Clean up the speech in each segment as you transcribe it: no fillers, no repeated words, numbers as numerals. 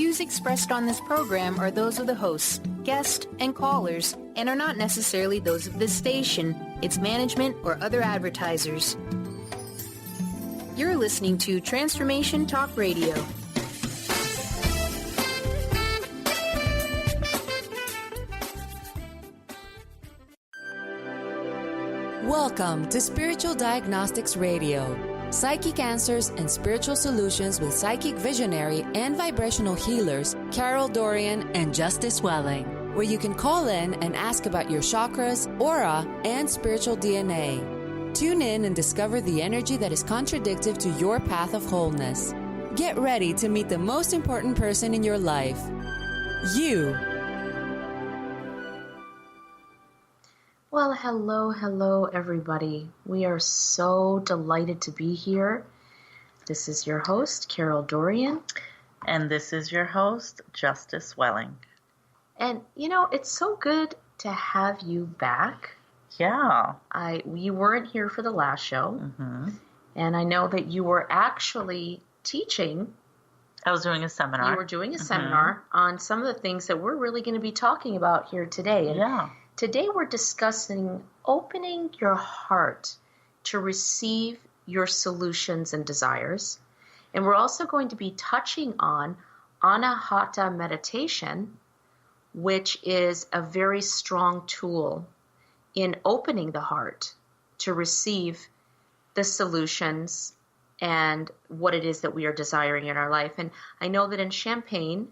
views expressed on this program are those of the hosts, guests, and callers, and are not necessarily those of this station, its management, or other advertisers. You're listening to Transformation Talk Radio. Welcome to Spiritual Diagnostics Radio. Psychic answers and spiritual solutions with psychic visionary and vibrational healers Carol Dorian and Justice Welling, where you can call in and ask about your chakras, aura, and spiritual DNA. Tune in and discover the energy that is contradictive to your path of wholeness. Get ready to meet the most important person in your life, you. Well, hello, everybody. We are so delighted to be here. This is your host, Carol Dorian. And this is your host, Justice Welling. And, it's so good to have you back. Yeah. You weren't here for the last show. Mm-hmm. And I know that you were actually teaching. I was doing a seminar. You were doing a seminar on some of the things that we're really going to be talking about here today. And today we're discussing opening your heart to receive your solutions and desires. And we're also going to be touching on Anahata meditation, which is a very strong tool in opening the heart to receive the solutions and what it is that we are desiring in our life. And I know that in Champaign,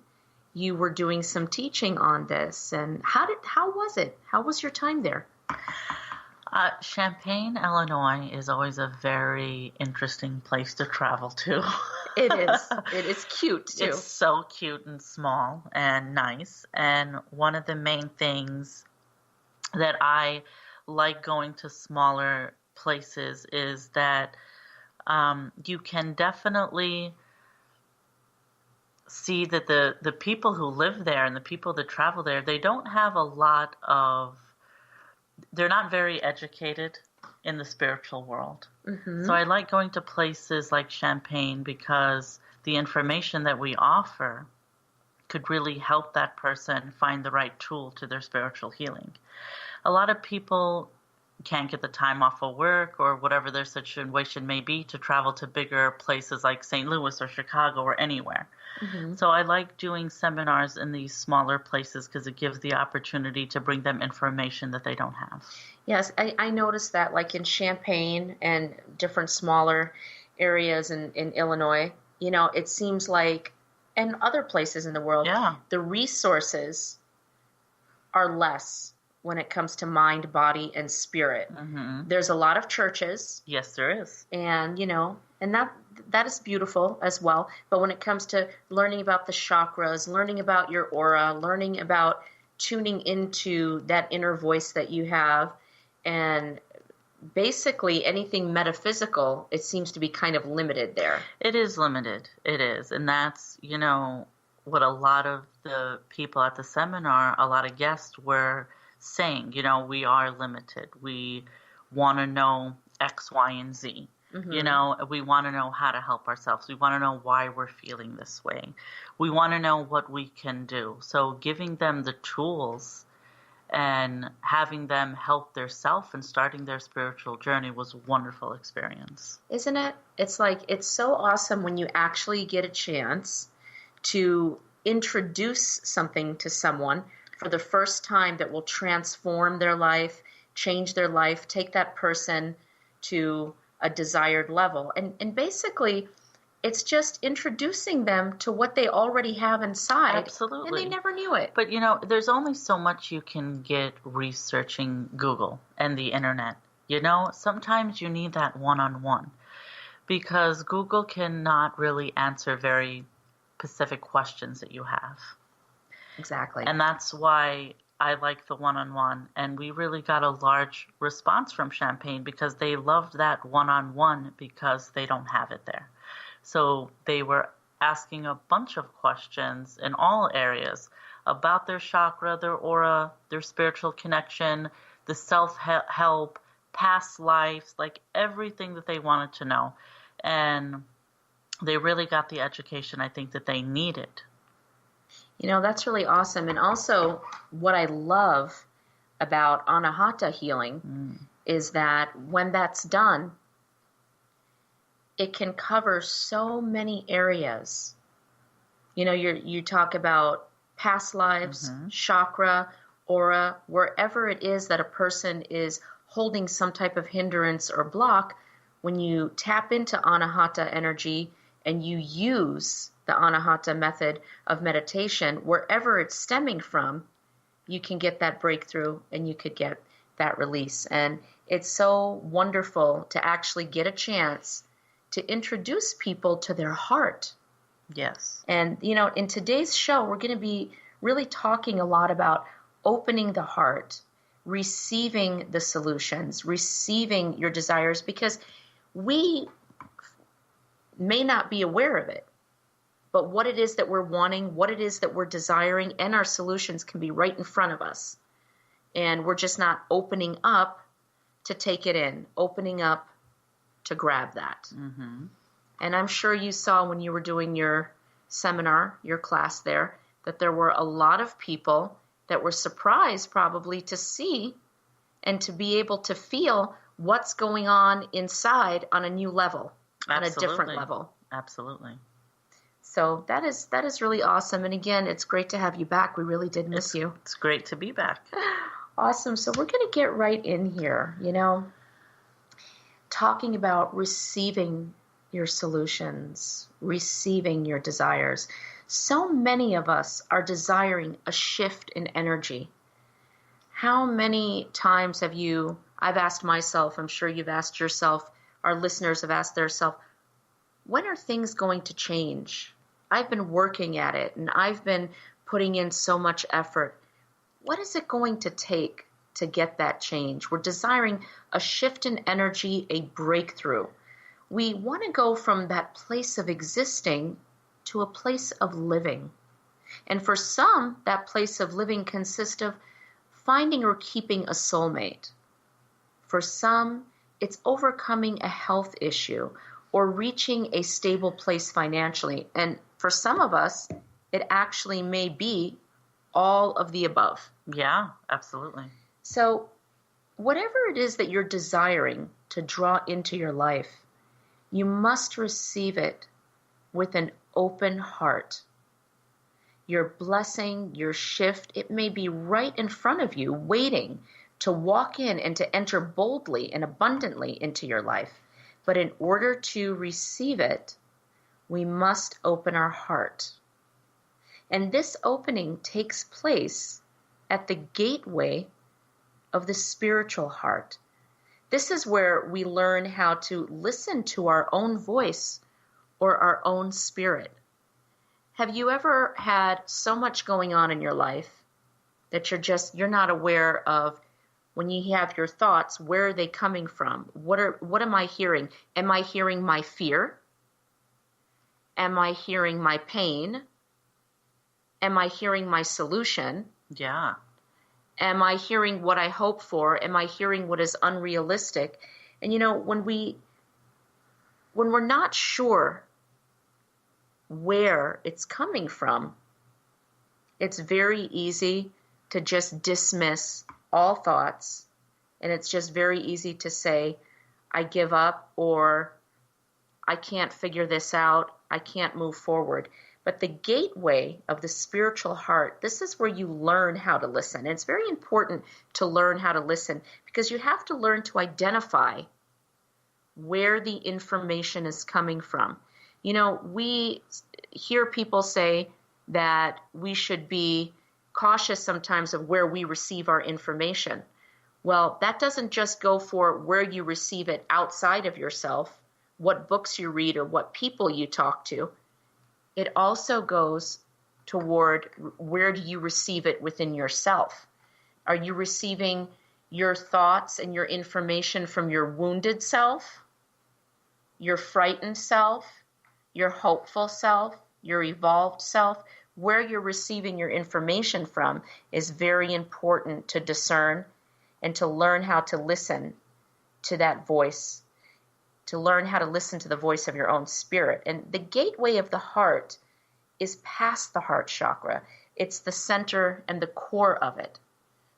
you were doing some teaching on this, and how was it? How was your time there? Champaign, Illinois is always a very interesting place to travel to. It is. It is cute, too. It's so cute and small and nice. And one of the main things that I like going to smaller places is that you can definitely see that the people who live there and the people that travel there, they don't have they're not very educated in the spiritual world. Mm-hmm. So I like going to places like Champaign because the information that we offer could really help that person find the right tool to their spiritual healing. A lot of people can't get the time off of work or whatever their situation may be to travel to bigger places like St. Louis or Chicago or anywhere. Mm-hmm. So I like doing seminars in these smaller places because it gives the opportunity to bring them information that they don't have. Yes, I noticed that like in Champaign and different smaller areas in Illinois, it seems like, and other places in the world, the resources are less when it comes to mind, body, and spirit. Mm-hmm. There's a lot of churches. Yes, there is. And, and that is beautiful as well. But when it comes to learning about the chakras, learning about your aura, learning about tuning into that inner voice that you have, and basically anything metaphysical, it seems to be kind of limited there. It is limited. It is. And that's, what a lot of the people at the seminar, a lot of guests were saying, we are limited. We want to know X, Y, and Z. Mm-hmm. We want to know how to help ourselves. We want to know why we're feeling this way. We want to know what we can do. So giving them the tools and having them help theirself and starting their spiritual journey was a wonderful experience. Isn't it? It's like, it's so awesome when you actually get a chance to introduce something to someone for the first time that will transform their life, change their life, take that person to a desired level. And basically, it's just introducing them to what they already have inside. Absolutely. And they never knew it. But, there's only so much you can get researching Google and the internet. Sometimes you need that one-on-one because Google cannot really answer very specific questions that you have. Exactly. And that's why I like the one-on-one. And we really got a large response from Champaign because they loved that one-on-one because they don't have it there. So they were asking a bunch of questions in all areas about their chakra, their aura, their spiritual connection, the self-help, past lives, like everything that they wanted to know. And they really got the education I think that they needed That's really awesome. And also, what I love about Anahata healing is that when that's done, it can cover so many areas. You talk about past lives, chakra, aura, wherever it is that a person is holding some type of hindrance or block. When you tap into Anahata energy and you use the Anahata method of meditation, wherever it's stemming from, you can get that breakthrough and you could get that release. And it's so wonderful to actually get a chance to introduce people to their heart. Yes. And, in today's show, we're going to be really talking a lot about opening the heart, receiving the solutions, receiving your desires, because we may not be aware of it, but what it is that we're wanting, what it is that we're desiring, and our solutions can be right in front of us. And we're just not opening up to take it in, opening up to grab that. And I'm sure you saw when you were doing your seminar, your class there, that there were a lot of people that were surprised probably to see and to be able to feel what's going on inside on a new level, on a different level. Absolutely. So that is really awesome. And again, it's great to have you back. We really did miss you. It's great to be back. Awesome. So we're going to get right in here, talking about receiving your solutions, receiving your desires. So many of us are desiring a shift in energy. How many times I've asked myself, I'm sure you've asked yourself, our listeners have asked themselves, when are things going to change? I've been working at it and I've been putting in so much effort. What is it going to take to get that change? We're desiring a shift in energy, a breakthrough. We want to go from that place of existing to a place of living. And for some, that place of living consists of finding or keeping a soulmate. For some, it's overcoming a health issue or reaching a stable place financially. And for some of us, it actually may be all of the above. Yeah, absolutely. So whatever it is that you're desiring to draw into your life, you must receive it with an open heart. Your blessing, your shift, it may be right in front of you, waiting to walk in and to enter boldly and abundantly into your life. But in order to receive it, we must open our heart. And this opening takes place at the gateway of the spiritual heart. This is where we learn how to listen to our own voice or our own spirit. Have you ever had so much going on in your life that you're not aware of when you have your thoughts, where are they coming from? What am I hearing? Am I hearing my fear? Am I hearing my pain? Am I hearing my solution? Yeah. Am I hearing what I hope for? Am I hearing what is unrealistic? And when we're not sure where it's coming from, it's very easy to just dismiss all thoughts, and it's just very easy to say, I give up, or I can't figure this out, I can't move forward. But the gateway of the spiritual heart, this is where you learn how to listen. And it's very important to learn how to listen, because you have to learn to identify where the information is coming from. We hear people say that we should be cautious sometimes of where we receive our information. Well, that doesn't just go for where you receive it outside of yourself, what books you read or what people you talk to. It also goes toward where do you receive it within yourself. Are you receiving your thoughts and your information from your wounded self, your frightened self, your hopeful self, your evolved self? Where you're receiving your information from is very important to discern and to learn how to listen to that voice, to learn how to listen to the voice of your own spirit. And the gateway of the heart is past the heart chakra. It's the center and the core of it.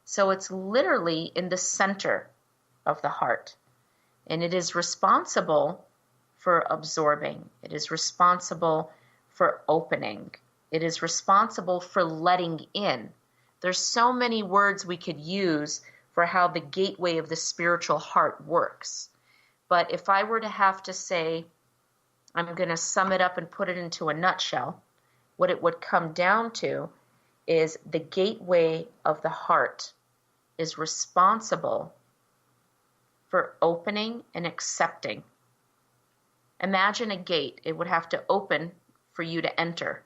So it's literally in the center of the heart. And it is responsible for absorbing. It is responsible for opening. It is responsible for letting in. There's so many words we could use for how the gateway of the spiritual heart works. But if I were to have to say, I'm going to sum it up and put it into a nutshell, what it would come down to is the gateway of the heart is responsible for opening and accepting. Imagine a gate. It would have to open for you to enter.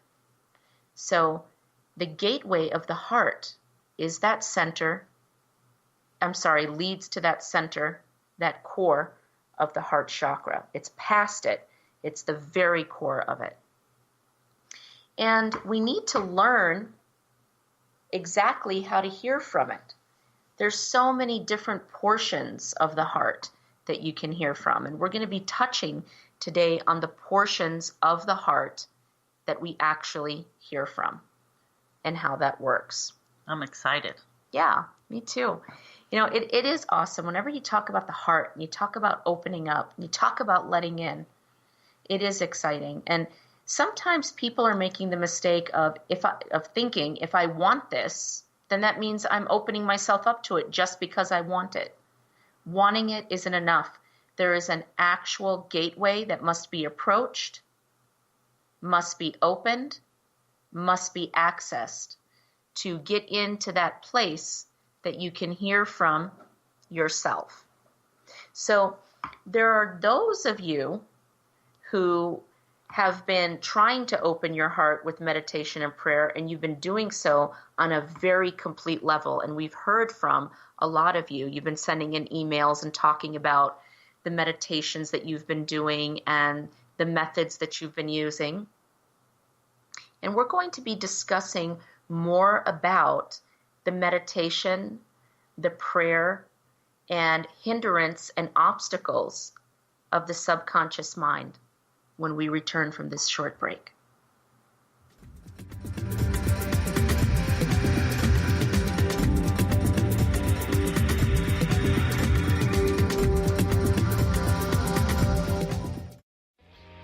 So the gateway of the heart is that center, leads to that center, that core of the heart chakra. It's past it. It's the very core of it. And we need to learn exactly how to hear from it. There's so many different portions of the heart that you can hear from. And we're going to be touching today on the portions of the heart that we actually hear from and how that works. I'm excited. Yeah, me too. You know, it is awesome. Whenever you talk about the heart, and you talk about opening up, and you talk about letting in, it is exciting. And sometimes people are making the mistake of thinking, if I want this, then that means I'm opening myself up to it just because I want it. Wanting it isn't enough. There is an actual gateway that must be approached, must be opened, must be accessed to get into that place that you can hear from yourself. So there are those of you who have been trying to open your heart with meditation and prayer, and you've been doing so on a very complete level. And we've heard from a lot of you. You've been sending in emails and talking about the meditations that you've been doing and the methods that you've been using. And we're going to be discussing more about the meditation, the prayer, and hindrance and obstacles of the subconscious mind when we return from this short break.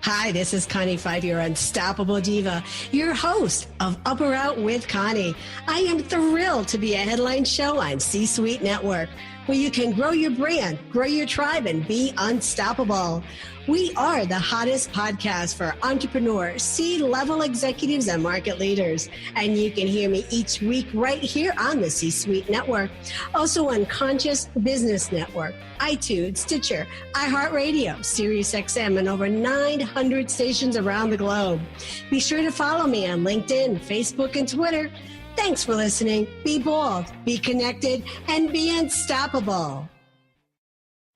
Hi, this is Connie Five, your unstoppable diva, your host of Up or Out with Connie. I am thrilled to be a headline show on C-Suite Network, where you can grow your brand, grow your tribe, and be unstoppable. We are the hottest podcast for entrepreneurs, C-level executives, and market leaders. And you can hear me each week right here on the C-Suite Network. Also on Conscious Business Network, iTunes, Stitcher, iHeartRadio, SiriusXM, and over 900 stations around the globe. Be sure to follow me on LinkedIn, Facebook, and Twitter. Thanks for listening. Be bold, be connected, and be unstoppable.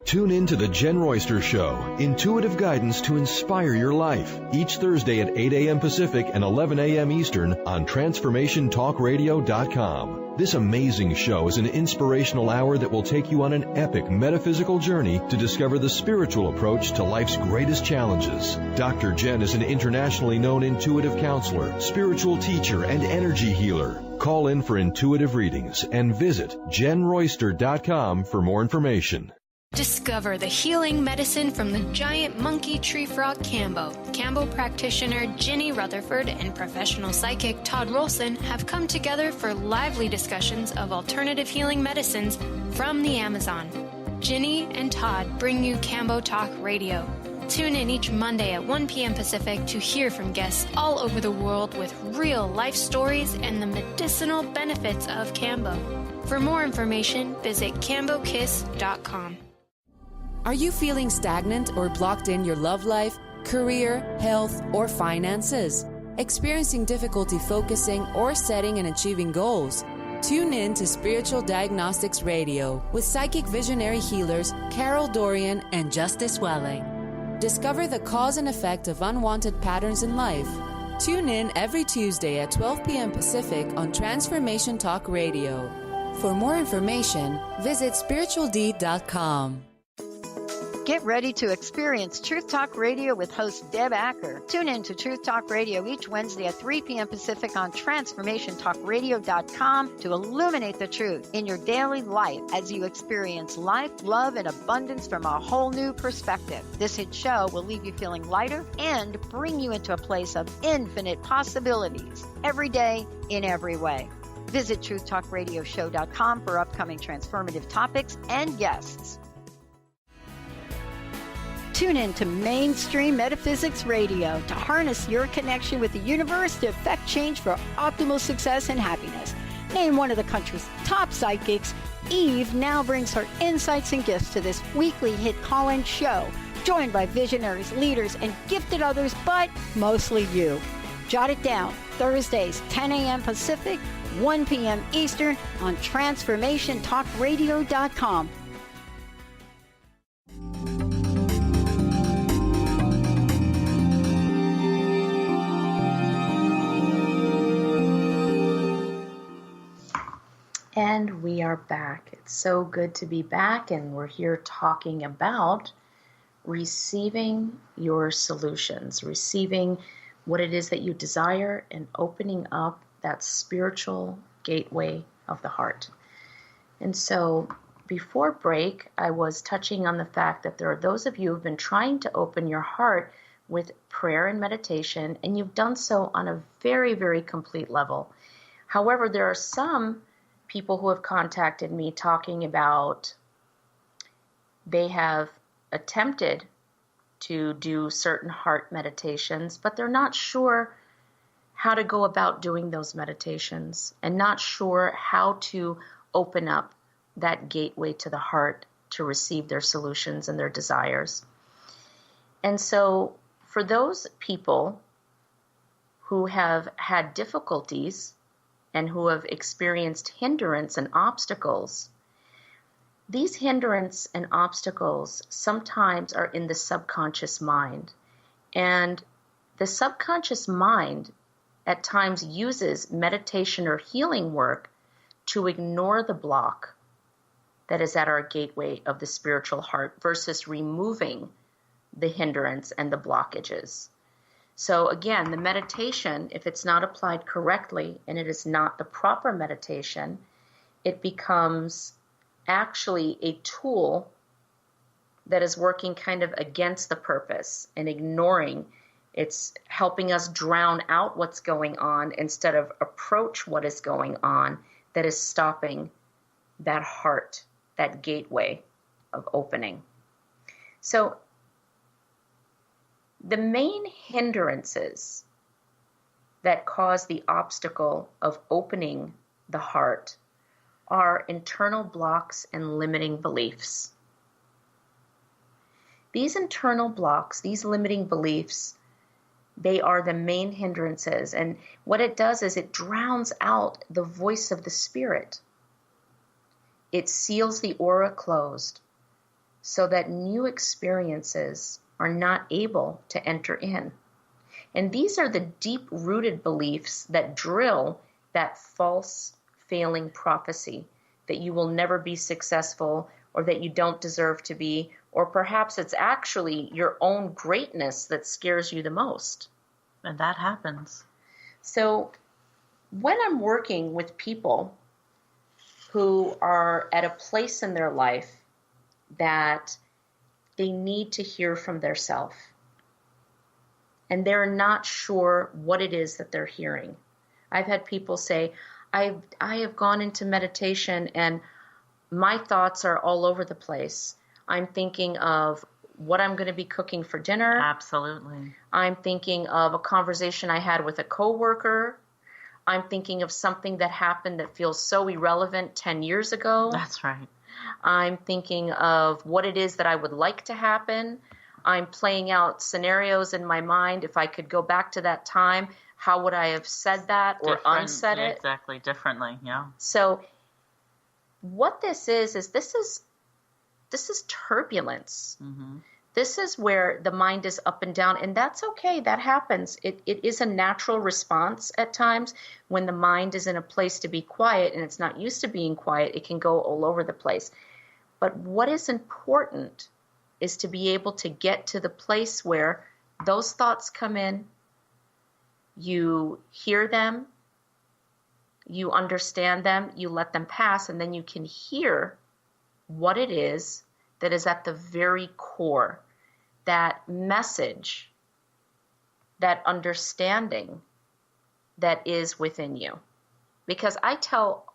Tune in to The Jen Royster Show, intuitive guidance to inspire your life, each Thursday at 8 a.m. Pacific and 11 a.m. Eastern on TransformationTalkRadio.com. This amazing show is an inspirational hour that will take you on an epic metaphysical journey to discover the spiritual approach to life's greatest challenges. Dr. Jen is an internationally known intuitive counselor, spiritual teacher, and energy healer. Call in for intuitive readings and visit JenRoyster.com for more information. Discover the healing medicine from the giant monkey tree frog Cambo. Cambo practitioner Ginny Rutherford and professional psychic Todd Rolson have come together for lively discussions of alternative healing medicines from the Amazon. Ginny and Todd bring you Cambo Talk Radio. Tune in each Monday at 1 p.m. Pacific to hear from guests all over the world with real life stories and the medicinal benefits of Cambo. For more information, visit cambokiss.com. Are you feeling stagnant or blocked in your love life, career, health, or finances? Experiencing difficulty focusing or setting and achieving goals? Tune in to Spiritual Diagnostics Radio with psychic visionary healers Carol Dorian and Justice Welling. Discover the cause and effect of unwanted patterns in life. Tune in every Tuesday at 12 p.m. Pacific on Transformation Talk Radio. For more information, visit spiritualdeed.com. Get ready to experience Truth Talk Radio with host Deb Acker. Tune in to Truth Talk Radio each Wednesday at 3 p.m. Pacific on TransformationTalkRadio.com to illuminate the truth in your daily life as you experience life, love, and abundance from a whole new perspective. This hit show will leave you feeling lighter and bring you into a place of infinite possibilities every day in every way. Visit TruthTalkRadioshow.com for upcoming transformative topics and guests. Tune in to Mainstream Metaphysics Radio to harness your connection with the universe to effect change for optimal success and happiness. Named one of the country's top psychics, Eve now brings her insights and gifts to this weekly hit call-in show, joined by visionaries, leaders, and gifted others, but mostly you. Jot it down, Thursdays, 10 a.m. Pacific, 1 p.m. Eastern on TransformationTalkRadio.com. And we are back. It's so good to be back, and we're here talking about receiving your solutions, receiving what it is that you desire, and opening up that spiritual gateway of the heart. And so before break, I was touching on the fact that there are those of you who have been trying to open your heart with prayer and meditation, and you've done so on a very, very complete level. However, there are some people who have contacted me talking about they have attempted to do certain heart meditations, but they're not sure how to go about doing those meditations and not sure how to open up that gateway to the heart to receive their solutions and their desires. And so for those people who have had difficulties and who have experienced hindrance and obstacles, these hindrance and obstacles sometimes are in the subconscious mind. And the subconscious mind at times uses meditation or healing work to ignore the block that is at our gateway of the spiritual heart versus removing the hindrance and the blockages. So again, the meditation, if it's not applied correctly and it is not the proper meditation, it becomes actually a tool that is working kind of against the purpose and ignoring. It's helping us drown out what's going on instead of approach what is going on that is stopping that heart, that gateway of opening. So the main hindrances that cause the obstacle of opening the heart are internal blocks and limiting beliefs. These internal blocks, these limiting beliefs, they are the main hindrances. And what it does is it drowns out the voice of the spirit. It seals the aura closed so that new experiences are not able to enter in. And these are the deep-rooted beliefs that drill that false failing prophecy that you will never be successful or that you don't deserve to be, or perhaps it's actually your own greatness that scares you the most. And that happens. So when I'm working with people who are at a place in their life that they need to hear from their self, and they're not sure what it is that they're hearing. I've had people say, I have gone into meditation and my thoughts are all over the place. I'm thinking of what I'm going to be cooking for dinner. Absolutely. I'm thinking of a conversation I had with a coworker. I'm thinking of something that happened that feels so irrelevant 10 years ago. That's right. I'm thinking of what it is that I would like to happen. I'm playing out scenarios in my mind. If I could go back to that time, how would I have said that or unsaid it? Exactly, differently, yeah. So what this is this is turbulence. Mm-hmm. This is where the mind is up and down, and that's okay. That happens. It is a natural response at times when the mind is in a place to be quiet and it's not used to being quiet. It can go all over the place. But what is important is to be able to get to the place where those thoughts come in, you hear them, you understand them, you let them pass, and then you can hear what it is that is at the very core, that message, that understanding that is within you. Because I tell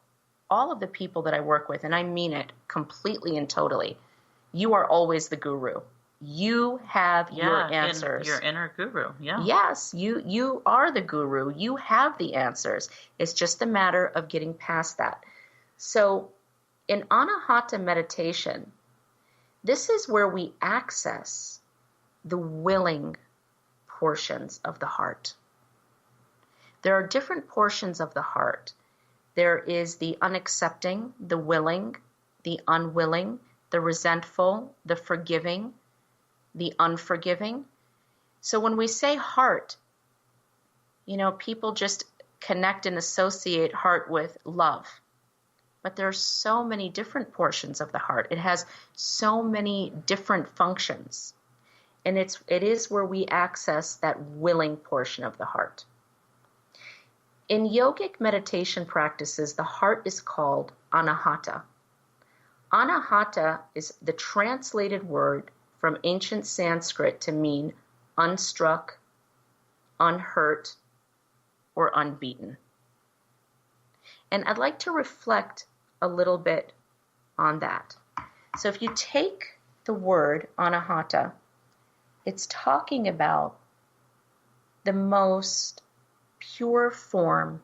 all of the people that I work with, and I mean it completely and totally, you are always the guru. You have your answers. Your inner guru, yeah. Yes, you are the guru. You have the answers. It's just a matter of getting past that. So in Anahata meditation, this is where we access the willing portions of the heart. There are different portions of the heart. There is the unaccepting, the willing, the unwilling, the resentful, the forgiving, the unforgiving. So when we say heart, people just connect and associate heart with love. But there are so many different portions of the heart. It has so many different functions. And it is where we access that willing portion of the heart. In yogic meditation practices, the heart is called anahata. Anahata is the translated word from ancient Sanskrit to mean unstruck, unhurt, or unbeaten. And I'd like to reflect a little bit on that. So if you take the word anahata, it's talking about the most pure form,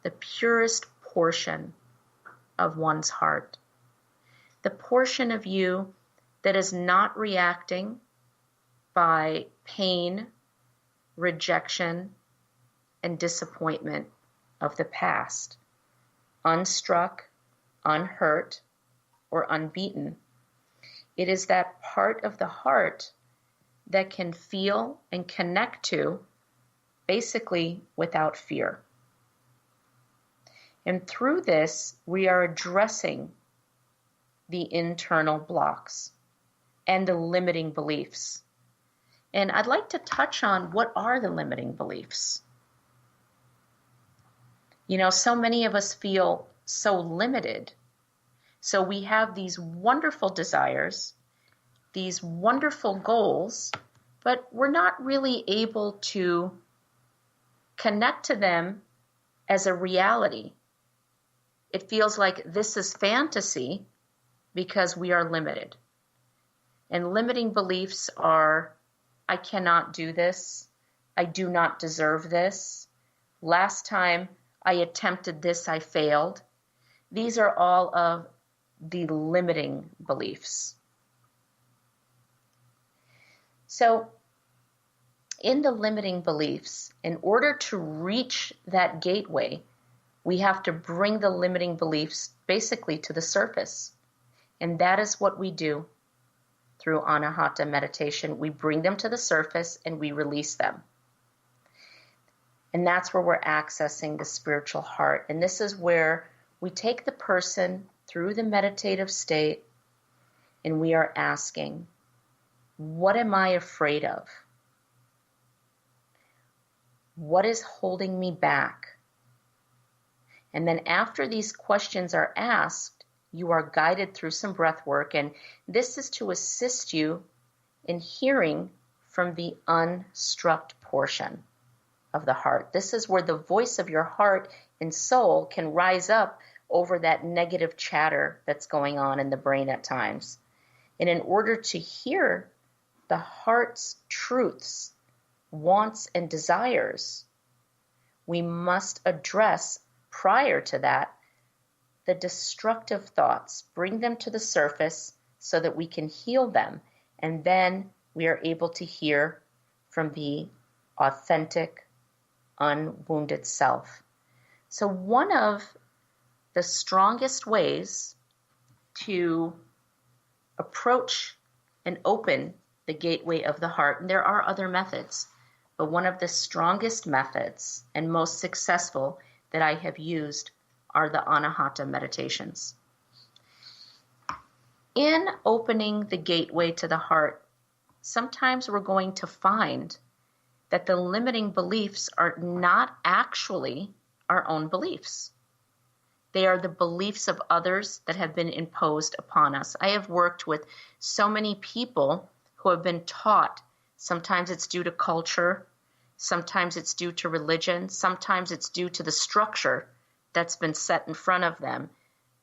the purest portion of one's heart. The portion of you that is not reacting by pain, rejection, and disappointment of the past, unstruck, unhurt, or unbeaten. It is that part of the heart that can feel and connect to basically without fear. And through this, we are addressing the internal blocks and the limiting beliefs. And I'd like to touch on what are the limiting beliefs. So many of us feel so limited. So we have these wonderful desires, these wonderful goals, but we're not really able to connect to them as a reality. It feels like this is fantasy because we are limited. And limiting beliefs are, I cannot do this. I do not deserve this. Last time I attempted this, I failed. These are all of the limiting beliefs. So, in the limiting beliefs, in order to reach that gateway, we have to bring the limiting beliefs basically to the surface. And that is what we do through Anahata meditation. We bring them to the surface and we release them. And that's where we're accessing the spiritual heart. And this is where we take the person through the meditative state and we are asking, what am I afraid of? What is holding me back? And then after these questions are asked, you are guided through some breath work, and this is to assist you in hearing from the unstruck portion of the heart. This is where the voice of your heart and soul can rise up over that negative chatter that's going on in the brain at times. And in order to hear the heart's truths, wants, and desires, we must address prior to that the destructive thoughts, bring them to the surface so that we can heal them, and then we are able to hear from the authentic, unwounded self. So one of the strongest ways to approach and open the gateway of the heart, and there are other methods, but one of the strongest methods and most successful that I have used are the Anahata meditations. in opening the gateway to the heart, sometimes we're going to find that the limiting beliefs are not actually our own beliefs. They are the beliefs of others that have been imposed upon us. I have worked with so many people who have been taught, sometimes it's due to culture, sometimes it's due to religion, sometimes it's due to the structure that's been set in front of them.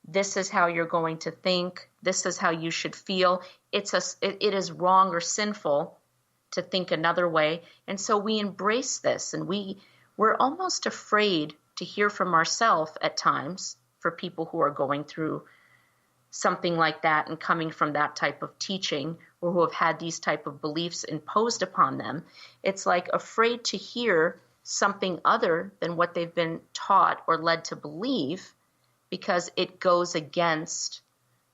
This is how you're going to think. This is how you should feel. It is wrong or sinful to think another way. And so we embrace this, and we're almost afraid to hear from ourselves at times for people who are going through something like that and coming from that type of teaching, or who have had these type of beliefs imposed upon them. It's like afraid to hear something other than what they've been taught or led to believe, because it goes against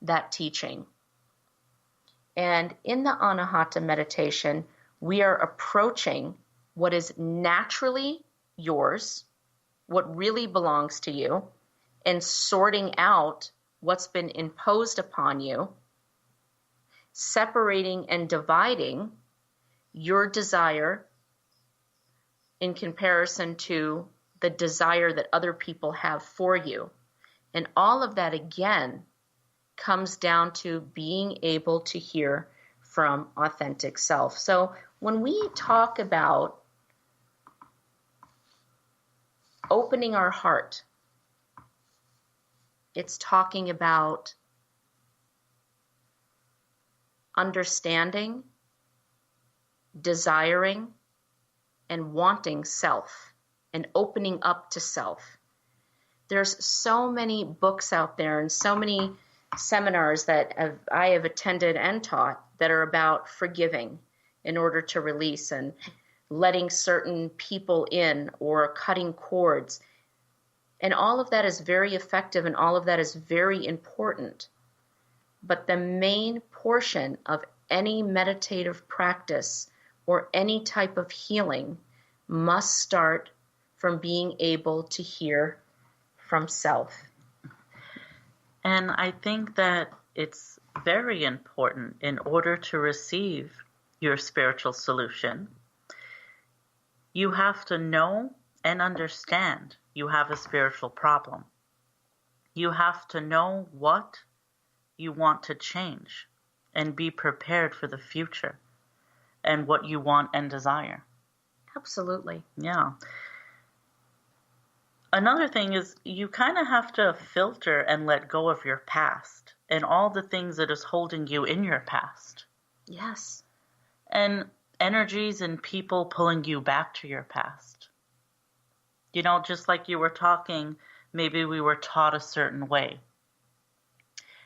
that teaching. And in the Anahata meditation, we are approaching what is naturally yours, what really belongs to you, and sorting out what's been imposed upon you, separating and dividing your desire in comparison to the desire that other people have for you. And all of that, again, comes down to being able to hear from authentic self. So when we talk about opening our heart, it's talking about understanding, desiring, and wanting self, and opening up to self. There's so many books out there and so many seminars that I have attended and taught that are about forgiving in order to release, and letting certain people in, or cutting cords. And all of that is very effective, and all of that is very important. But the main portion of any meditative practice or any type of healing must start from being able to hear from self. And I think that it's very important, in order to receive your spiritual solution, you have to know and understand you have a spiritual problem. You have to know what you want to change and be prepared for the future and what you want and desire. Absolutely. Yeah. Another thing is, you kind of have to filter and let go of your past and all the things that is holding you in your past. Yes. And energies and people pulling you back to your past. You know, just like you were talking, maybe we were taught a certain way.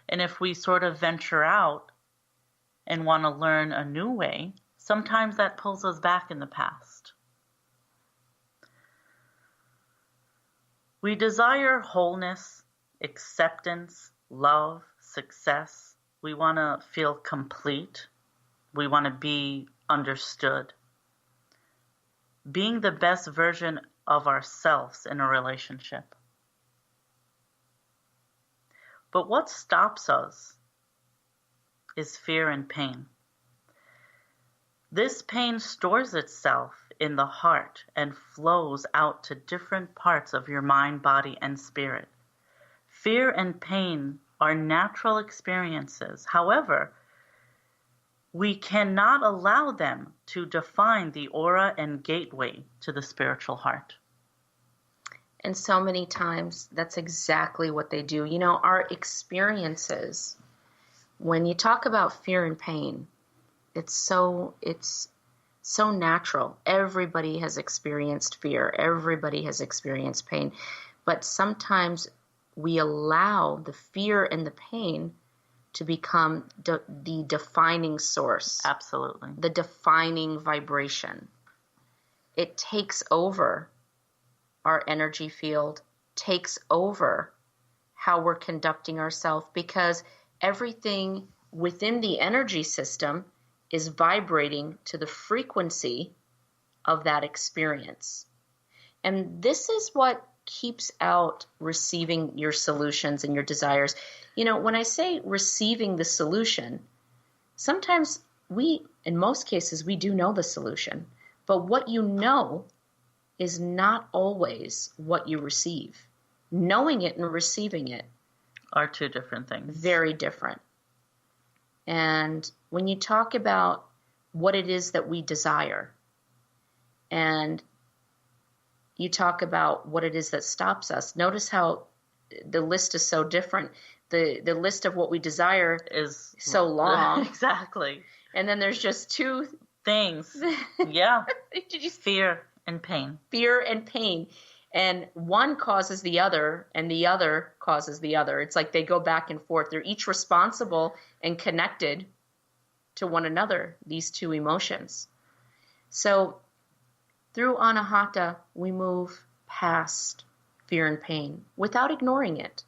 And if we sort of venture out and want to learn a new way, sometimes that pulls us back in the past. We desire wholeness, acceptance, love, success. We want to feel complete. We want to be understood. Being the best version of ourselves in a relationship. But what stops us is fear and pain. This pain stores itself in the heart and flows out to different parts of your mind, body, and spirit. Fear and pain are natural experiences. However, we cannot allow them to define the aura and gateway to the spiritual heart. And so many times, that's exactly what they do. You know, our experiences, when you talk about fear and pain, it's so natural. Everybody has experienced fear. Everybody has experienced pain. But sometimes we allow the fear and the pain to become the defining source. Absolutely. The defining vibration. It takes over our energy field, takes over how we're conducting ourselves, because everything within the energy system is vibrating to the frequency of that experience. And this is what keeps out receiving your solutions and your desires. You know, when I say receiving the solution, sometimes in most cases, we do know the solution. But what you know is not always what you receive. Knowing it and receiving it are two different things. Very different. And when you talk about what it is that we desire, and you talk about what it is that stops us, notice how the list is so different. The list of what we desire is so long. Exactly. And then there's just two things. Yeah. Fear and pain. Fear and pain. And one causes the other, and the other causes the other. It's like they go back and forth. They're each responsible and connected to one another, these two emotions. So through Anahata, we move past fear and pain without ignoring it.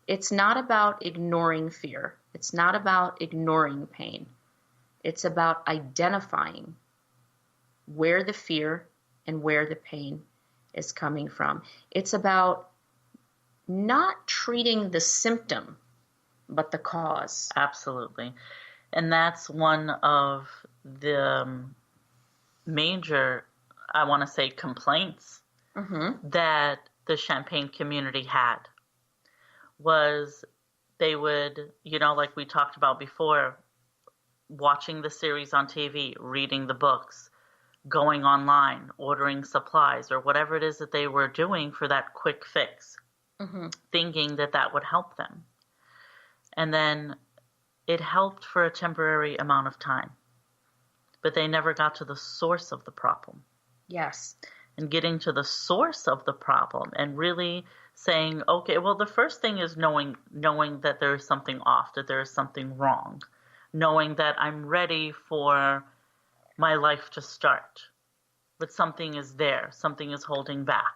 It's not about ignoring fear. It's not about ignoring pain. It's about identifying where the fear and where the pain is coming from. It's about not treating the symptom, but the cause. Absolutely. And that's one of the major, I want to say, complaints that the Champagne community had. Was they would, you know, like we talked about before, watching the series on TV, reading the books, going online, ordering supplies, or whatever it is that they were doing for that quick fix, thinking that that would help them. And then it helped for a temporary amount of time, but they never got to the source of the problem. Yes. And getting to the source of the problem and really saying, okay, well, the first thing is knowing that there is something off, that there is something wrong, knowing that I'm ready for my life to start, but something is there, something is holding back.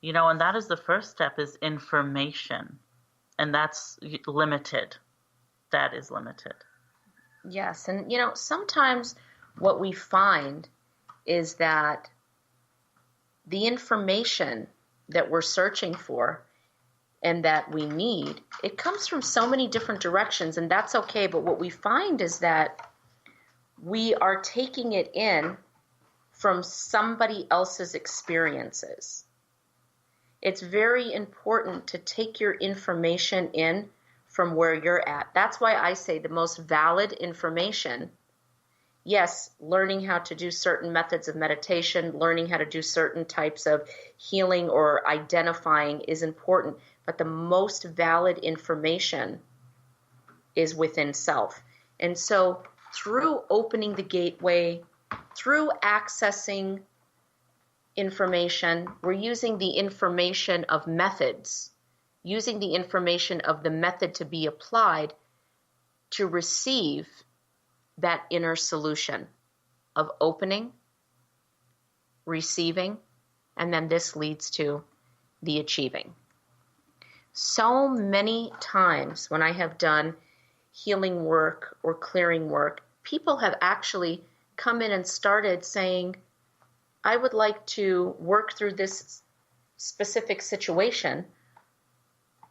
You know, and that is the first step, is information. And that's limited. That is limited. Yes. And, you know, sometimes what we find is that the information that we're searching for and that we need, it comes from so many different directions, and that's okay. But what we find is that we are taking it in from somebody else's experiences. It's very important to take your information in from where you're at. That's why I say the most valid information, yes, learning how to do certain methods of meditation, learning how to do certain types of healing or identifying is important, but the most valid information is within self. And so through opening the gateway, through accessing information, we're using the information of methods, using the information of the method to be applied to receive that inner solution of opening, receiving, and then this leads to the achieving. So many times when I have done healing work or clearing work, people have actually come in and started saying, I would like to work through this specific situation.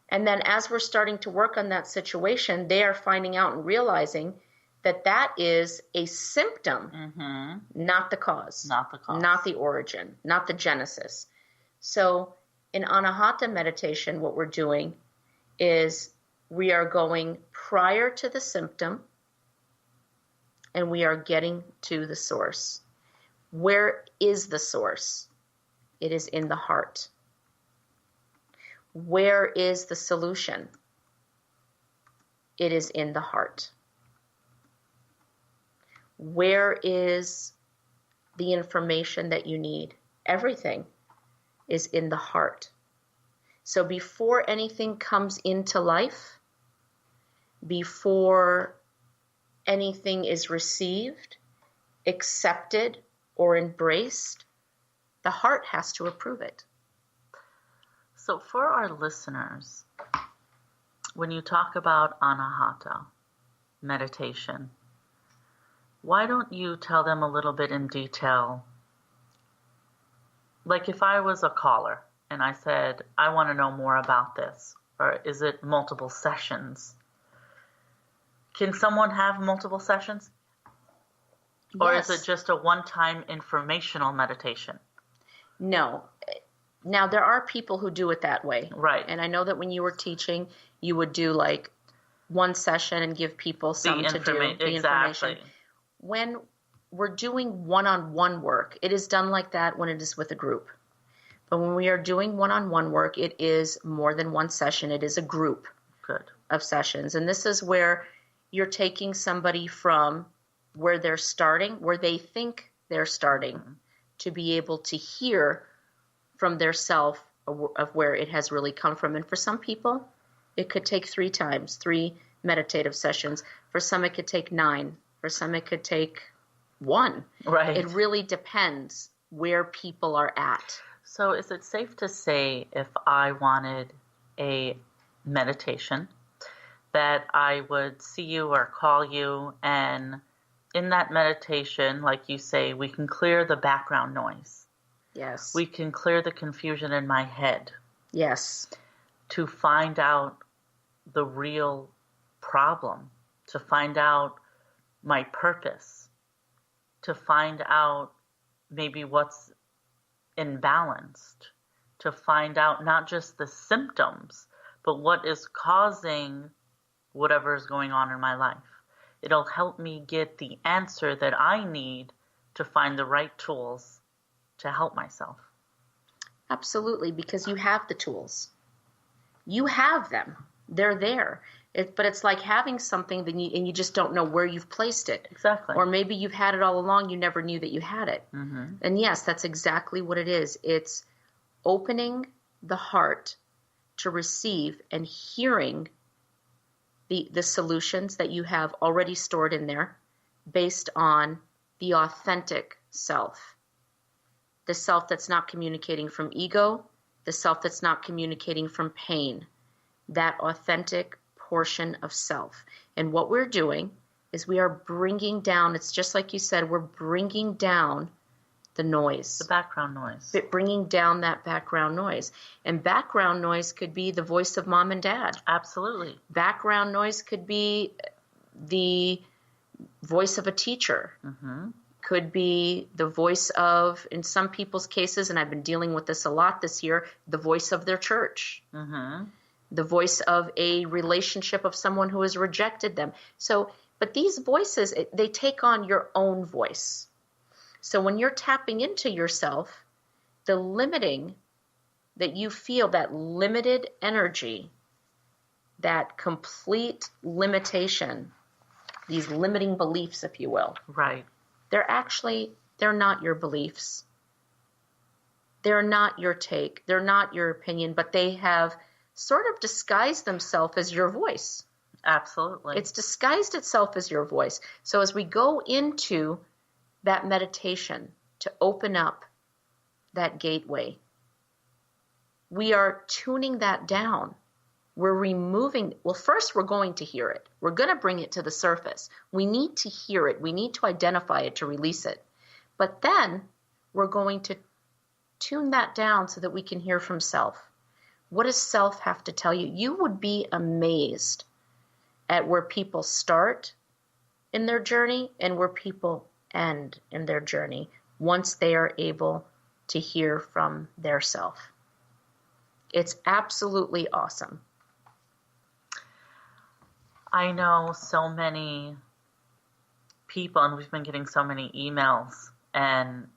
And then as we're starting to work on that situation, they are finding out and realizing that that is a symptom, not the cause. Not the cause. Not the origin, not the genesis. So in Anahata meditation, what we're doing is we are going prior to the symptom and we are getting to the source. Where is the source? It is in the heart. Where is the solution? It is in the heart. Where is the information that you need? Everything is in the heart. So before anything comes into life, before anything is received, accepted, or embraced, the heart has to approve it. So for our listeners, when you talk about Anahata meditation, why don't you tell them a little bit in detail like if I was a caller and I said, I want to know more about this, or is it multiple sessions? Can someone have multiple sessions? Yes. Or is it just a one-time informational meditation? No. Now, there are people who do it that way. Right. And I know that when you were teaching, you would do like one session and give people some to do the information. When we're doing one-on-one work, it is done like that when it is with a group. But when we are doing one-on-one work, it is more than one session. It is a group of sessions. And this is where you're taking somebody from where they're starting, where they think they're starting, to be able to hear from their self of where it has really come from. And for some people, it could take 3 times, 3 meditative sessions. For some, it could take 9. For some, it could take 1. Right. It really depends where people are at. So is it safe to say if I wanted a meditation that I would see you or call you, and in that meditation, like you say, we can clear the background noise. Yes. We can clear the confusion in my head. Yes. To find out the real problem, to find out my purpose, to find out maybe what's imbalanced, to find out not just the symptoms, but what is causing whatever is going on in my life. It'll help me get the answer that I need to find the right tools to help myself. Absolutely, because you have the tools. You have them. They're there. But it's like having something and you just don't know where you've placed it. Exactly. Or maybe you've had it all along, you never knew that you had it. Mm-hmm. And yes, that's exactly what it is. It's opening the heart to receive and hearing the solutions that you have already stored in there based on the authentic self. The self that's not communicating from ego, the self that's not communicating from pain, that authentic portion of self. And what we're doing is we are bringing down, it's just like you said, we're bringing down the noise. The background noise. Bringing down that background noise. And background noise could be the voice of mom and dad. Absolutely. Background noise could be the voice of a teacher. Mm-hmm. Could be the voice of, in some people's cases, and I've been dealing with this a lot this year, the voice of their church. Mm-hmm. The voice of a relationship of someone who has rejected them. So, but these voices, they take on your own voice. So when you're tapping into yourself, the limiting that you feel, that limited energy, that complete limitation, these limiting beliefs, if you will. Right. They're not your beliefs. They're not your take. They're not your opinion, but they have sort of disguised themselves as your voice. Absolutely. It's disguised itself as your voice. So as we go into that meditation to open up that gateway, we are tuning that down. We're removing, well, first we're going to hear it. We're going to bring it to the surface. We need to hear it. We need to identify it to release it. But then we're going to tune that down so that we can hear from self. What does self have to tell you? You would be amazed at where people start in their journey and where people end in their journey once they are able to hear from their self. It's absolutely awesome. I know so many people, and we've been getting so many emails and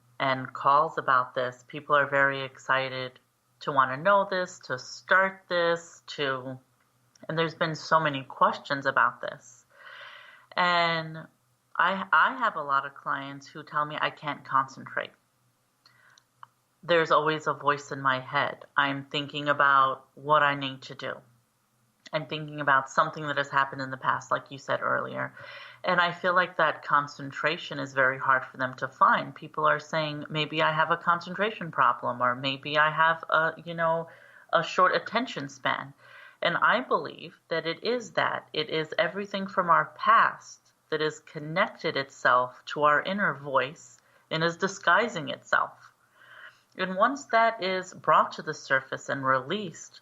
calls about this. People are very excited to want to know this, to start this, and there's been so many questions about this. And I have a lot of clients who tell me I can't concentrate. There's always a voice in my head. I'm thinking about what I need to do. I'm thinking about something that has happened in the past, like you said earlier. And I feel like that concentration is very hard for them to find. People are saying, maybe I have a concentration problem, or maybe I have a short attention span. And I believe that it is that. It is everything from our past that is connected itself to our inner voice and is disguising itself. And once that is brought to the surface and released,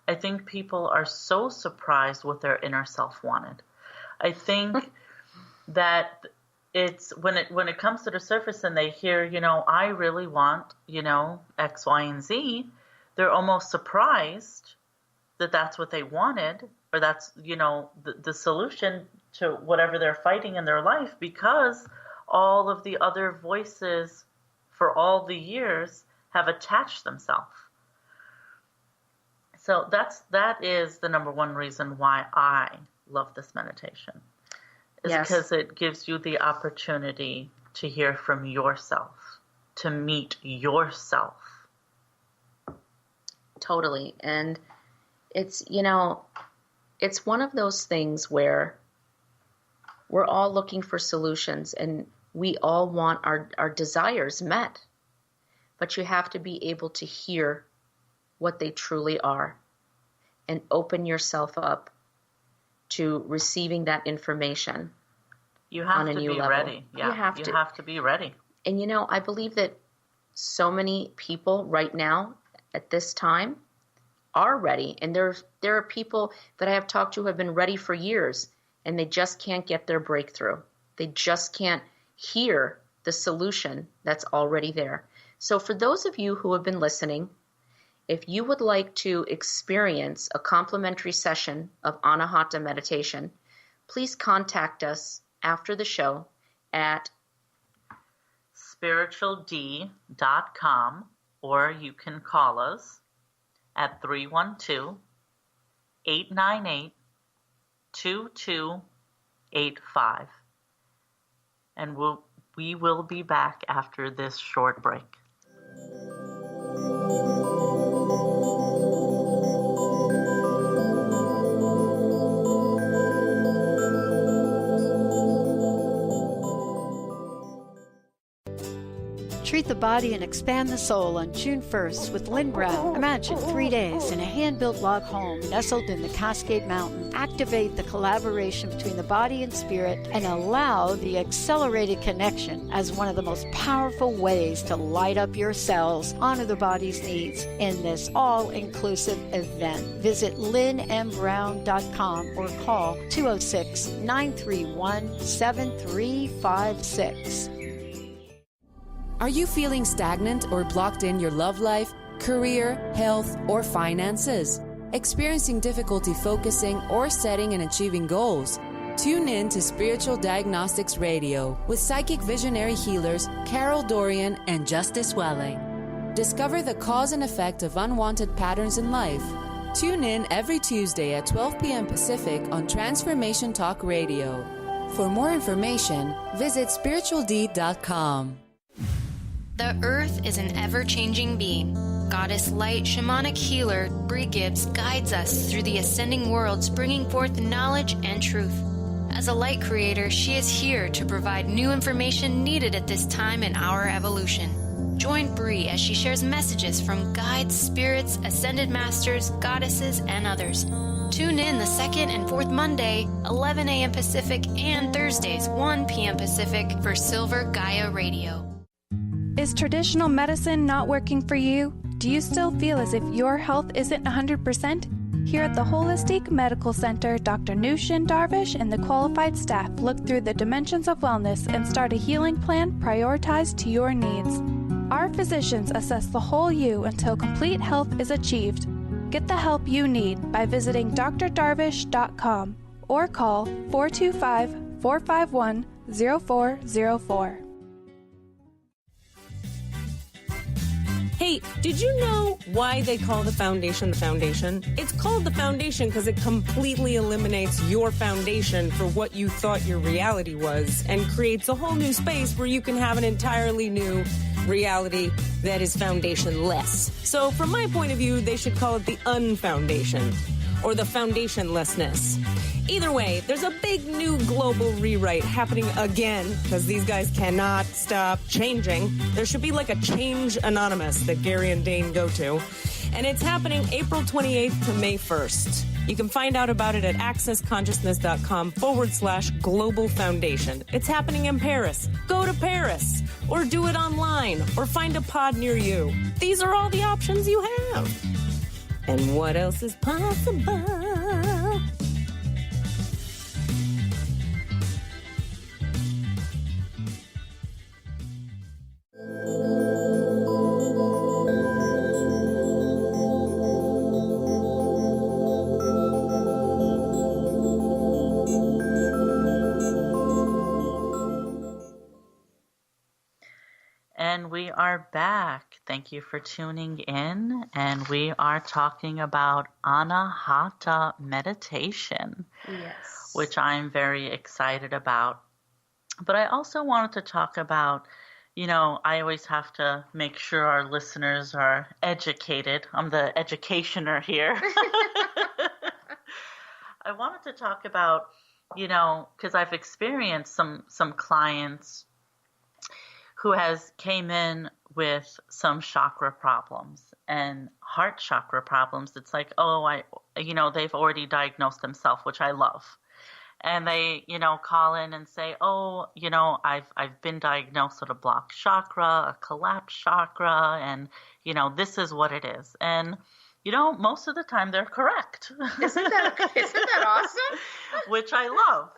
I think people are so surprised what their inner self wanted. I think that it's when it comes to the surface and they hear, I really want, X, Y, and Z, they're almost surprised that that's what they wanted, or that's, the solution to whatever they're fighting in their life, because all of the other voices for all the years have attached themselves. So that is the number one reason why I love this meditation, is because it gives you the opportunity to hear from yourself, to meet yourself. Totally. And it's, it's one of those things where we're all looking for solutions and we all want our desires met. But you have to be able to hear what they truly are and open yourself up to receiving that information. You have on a to new be level. ready. Yeah, you have to be ready. And I believe that so many people right now at this time are ready. And there are people that I have talked to who have been ready for years and they just can't get their breakthrough. They just can't hear the solution that's already there. So for those of you who have been listening, if you would like to experience a complimentary session of Anahata meditation, please contact us after the show at spirituald.com, or you can call us at 312-898-2285. And we will be back after this short break. Treat the Body and Expand the Soul on June 1st with Lynn Brown. Imagine 3 days in a hand-built log home nestled in the Cascade Mountain. Activate the collaboration between the body and spirit and allow the accelerated connection as one of the most powerful ways to light up your cells, honor the body's needs in this all-inclusive event. Visit lynnmbrown.com or call 206-931-7356. Are you feeling stagnant or blocked in your love life, career, health, or finances? Experiencing difficulty focusing or setting and achieving goals? Tune in to Spiritual Diagnostics Radio with psychic visionary healers Carol Dorian and Justice Welling. Discover the cause and effect of unwanted patterns in life. Tune in every Tuesday at 12 p.m. Pacific on Transformation Talk Radio. For more information, visit spiritualdeed.com. The Earth is an ever-changing being. Goddess Light Shamanic Healer Bree Gibbs guides us through the ascending worlds, bringing forth knowledge and truth. As a light creator, she is here to provide new information needed at this time in our evolution. Join Bree as she shares messages from guides, spirits, ascended masters, goddesses, and others. Tune in the second and fourth Monday, 11 a.m. Pacific, and Thursdays, 1 p.m. Pacific for Silver Gaia Radio. Is traditional medicine not working for you? Do you still feel as if your health isn't 100%? Here at the Holistic Medical Center, Dr. Nushin Darvish and the qualified staff look through the dimensions of wellness and start a healing plan prioritized to your needs. Our physicians assess the whole you until complete health is achieved. Get the help you need by visiting drdarvish.com or call 425-451-0404. Hey, did you know why they call the foundation? It's called the foundation because it completely eliminates your foundation for what you thought your reality was and creates a whole new space where you can have an entirely new reality that is foundationless. So from my point of view, they should call it the unfoundation or the foundationlessness. Either way, there's a big new global rewrite happening again because these guys cannot stop changing. There should be like a Change Anonymous that Gary and Dane go to. And it's happening April 28th to May 1st. You can find out about it at accessconsciousness.com/global foundation. It's happening in Paris. Go to Paris, or do it online, or find a pod near you. These are all the options you have. And what else is possible? And we are back. Thank you for tuning in. And we are talking about Anahata meditation, Yes. which I'm very excited about. But I also wanted to talk about, I always have to make sure our listeners are educated. I'm the educationer here. I wanted to talk about, because I've experienced some clients who came in with some chakra problems and heart chakra problems. It's like, they've already diagnosed themselves, which I love. And they, call in and say, I've been diagnosed with a blocked chakra, a collapsed chakra, and, this is what it is. And, most of the time they're correct. Isn't that awesome? Which I love,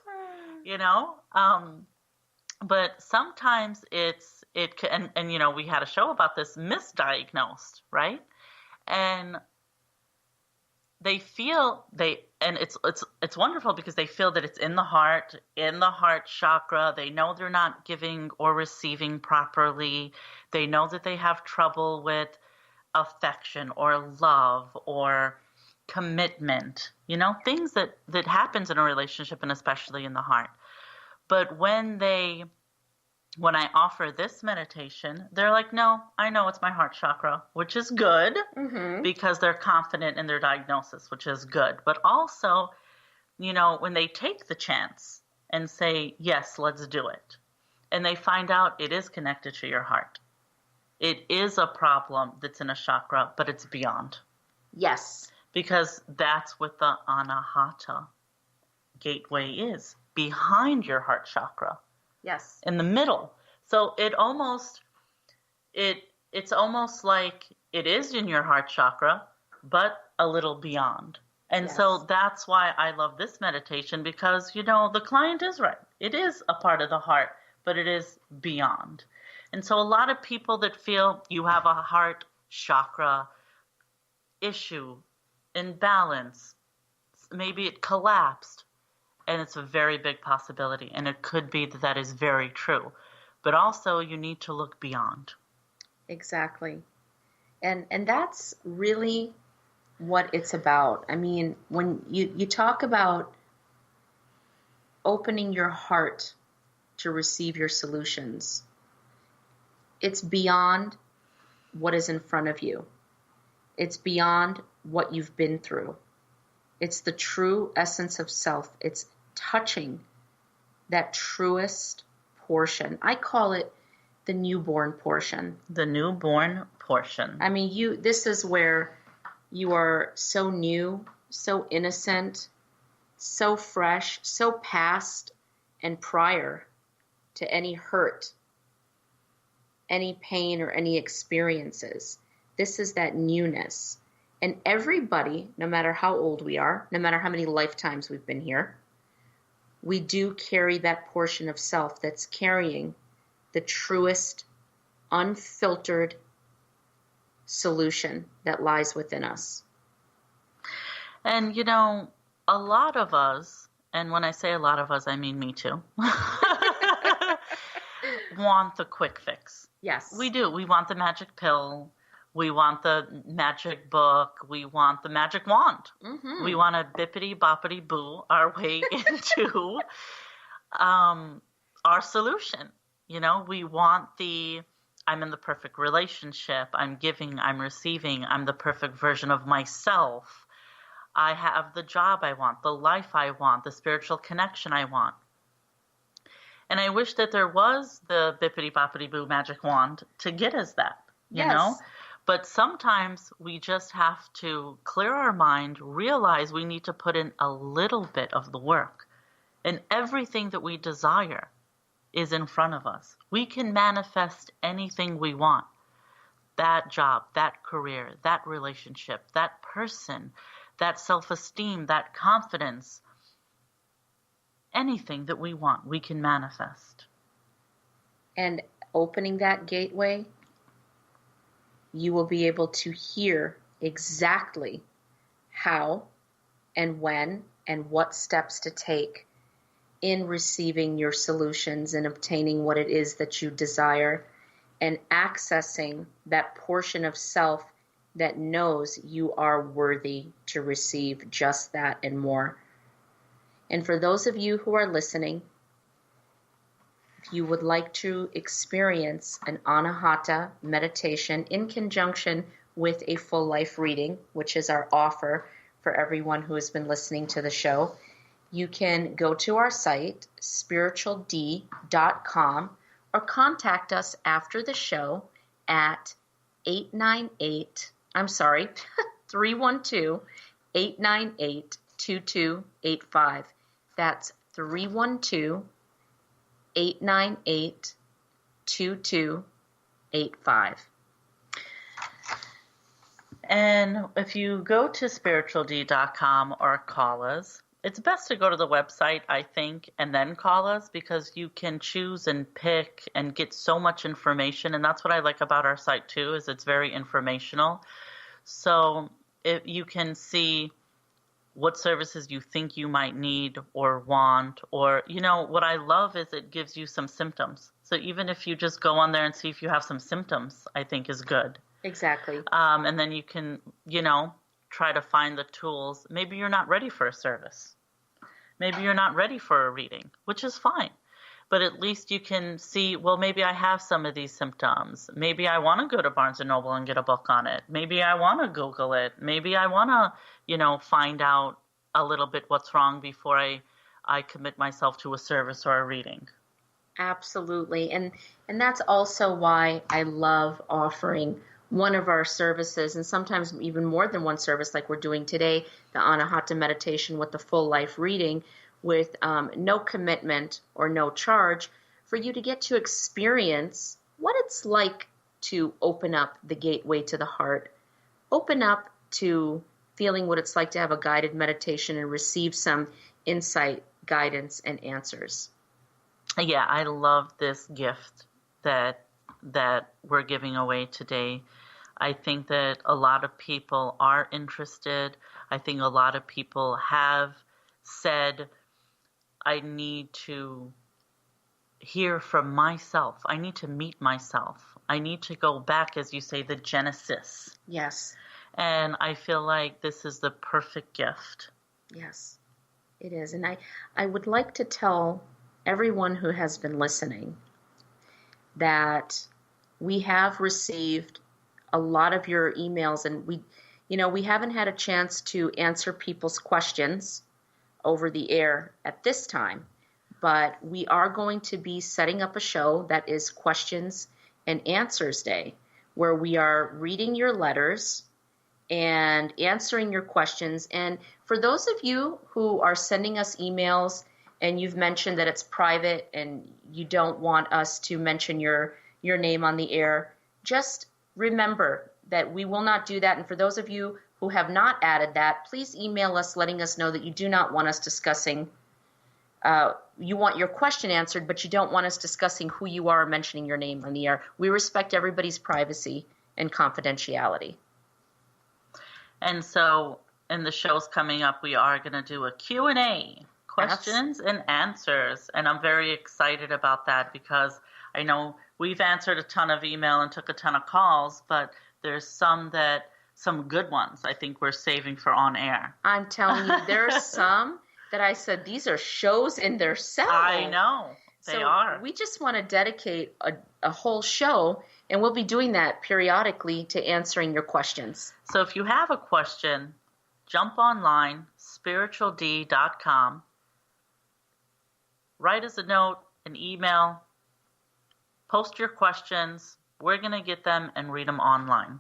But sometimes we had a show about this, misdiagnosed, right? And it's wonderful because they feel that it's in the heart chakra. They know they're not giving or receiving properly. They know that they have trouble with affection or love or commitment, things that happens in a relationship and especially in the heart. But when I offer this meditation, they're like, no, I know it's my heart chakra, which is good because they're confident in their diagnosis, which is good. But also, when they take the chance and say, yes, let's do it, and they find out it is connected to your heart. It is a problem that's in a chakra, but it's beyond. Yes. Because that's what the Anahata gateway is. Behind your heart chakra. Yes. In the middle. So it's almost like it is in your heart chakra, but a little beyond. And so that's why I love this meditation because, the client is right. It is a part of the heart, but it is beyond. And so a lot of people that feel you have a heart chakra issue, imbalance, maybe it collapsed. And it's a very big possibility. And it could be that is very true. But also you need to look beyond. Exactly. And that's really what it's about. I mean, when you talk about opening your heart to receive your solutions, it's beyond what is in front of you. It's beyond what you've been through. It's the true essence of self. It's touching that truest portion. I call it the newborn portion. The newborn portion. I mean, this is where you are so new, so innocent, so fresh, so past and prior to any hurt, any pain, or any experiences. This is that newness. And everybody, no matter how old we are, no matter how many lifetimes we've been here, we do carry that portion of self that's carrying the truest, unfiltered solution that lies within us. And, a lot of us, and when I say a lot of us, I mean me too, want the quick fix. Yes. We do. We want the magic pill. We want the magic book. We want the magic wand. Mm-hmm. We want to bippity-boppity-boo our way into our solution. We want I'm in the perfect relationship. I'm giving, I'm receiving. I'm the perfect version of myself. I have the job I want, the life I want, the spiritual connection I want. And I wish that there was the bippity-boppity-boo magic wand to get us that, you know? But sometimes we just have to clear our mind, realize we need to put in a little bit of the work. And everything that we desire is in front of us. We can manifest anything we want. That job, that career, that relationship, that person, that self-esteem, that confidence. Anything that we want, we can manifest. And opening that gateway, you will be able to hear exactly how and when and what steps to take in receiving your solutions and obtaining what it is that you desire and accessing that portion of self that knows you are worthy to receive just that and more. And for those of you who are listening, if you would like to experience an Anahata meditation in conjunction with a full life reading, which is our offer for everyone who has been listening to the show, you can go to our site, spirituald.com, or contact us after the show at 312-898-2285. That's 312-898-2285. And if you go to spirituald.com or call us, it's best to go to the website, I think, and then call us, because you can choose and pick and get so much information. And that's what I like about our site too, is it's very informational. So if you can see what services you think you might need or want, or, you know, what I love is it gives you some symptoms. So even if you just go on there and see if you have some symptoms, I think is good. Exactly. And then you can, you know, try to find the tools. Maybe you're not ready for a service. Maybe you're not ready for a reading, which is fine. But at least you can see, well, maybe I have some of these symptoms. Maybe I want to go to Barnes & Noble and get a book on it. Maybe I want to Google it. Maybe I want to, you know, find out a little bit what's wrong before I commit myself to a service or a reading. Absolutely. And that's also why I love offering one of our services, and sometimes even more than one service, like we're doing today, the Anahata meditation with the full life reading, with no commitment or no charge, for you to get to experience what it's like to open up the gateway to the heart, open up to feeling what it's like to have a guided meditation and receive some insight, guidance, and answers. Yeah, I love this gift that we're giving away today. I think that a lot of people are interested. I think a lot of people have said, I need to hear from myself. I need to meet myself. I need to go back, as you say, the genesis. Yes. And I feel like this is the perfect gift. Yes, it is. And I would like to tell everyone who has been listening that we have received a lot of your emails, and we haven't had a chance to answer people's questions over the air at this time, but we are going to be setting up a show that is Questions and Answers Day, where we are reading your letters and answering your questions. And for those of you who are sending us emails and you've mentioned that it's private and you don't want us to mention your name on the air, just remember that we will not do that. And for those of you who have not added that, please email us letting us know that you do not want us discussing, you want your question answered, but you don't want us discussing who you are or mentioning your name on the air. We respect everybody's privacy and confidentiality. And so in the shows coming up, we are going to do a Q&A, questions and answers. And I'm very excited about that, because I know we've answered a ton of email and took a ton of calls, but there's some good ones I think we're saving for on air. I'm telling you, there are some that I said, these are shows in themselves. I know, they are. We just want to dedicate a whole show, and we'll be doing that periodically to answering your questions. So if you have a question, jump online, spirituald.com, write us a note, an email, post your questions. We're going to get them and read them online.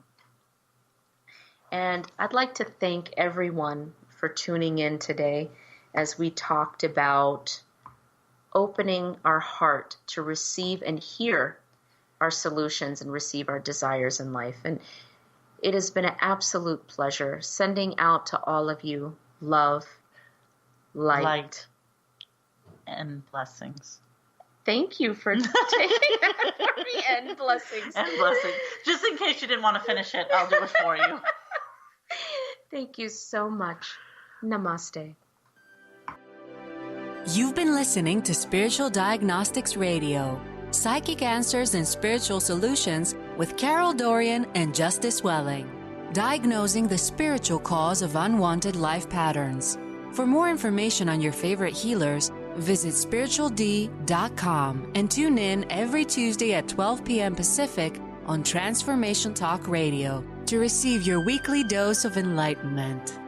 And I'd like to thank everyone for tuning in today as we talked about opening our heart to receive and hear our solutions and receive our desires in life. And it has been an absolute pleasure sending out to all of you love, light, and blessings. Thank you for taking that for me. And blessings. And blessings. Just in case you didn't want to finish it, I'll do it for you. Thank you so much. Namaste. You've been listening to Spiritual Diagnostics Radio, Psychic Answers and Spiritual Solutions with Carol Dorian and Justice Welling, diagnosing the spiritual cause of unwanted life patterns. For more information on your favorite healers, visit spirituald.com and tune in every Tuesday at 12 p.m. Pacific on Transformation Talk Radio to receive your weekly dose of enlightenment.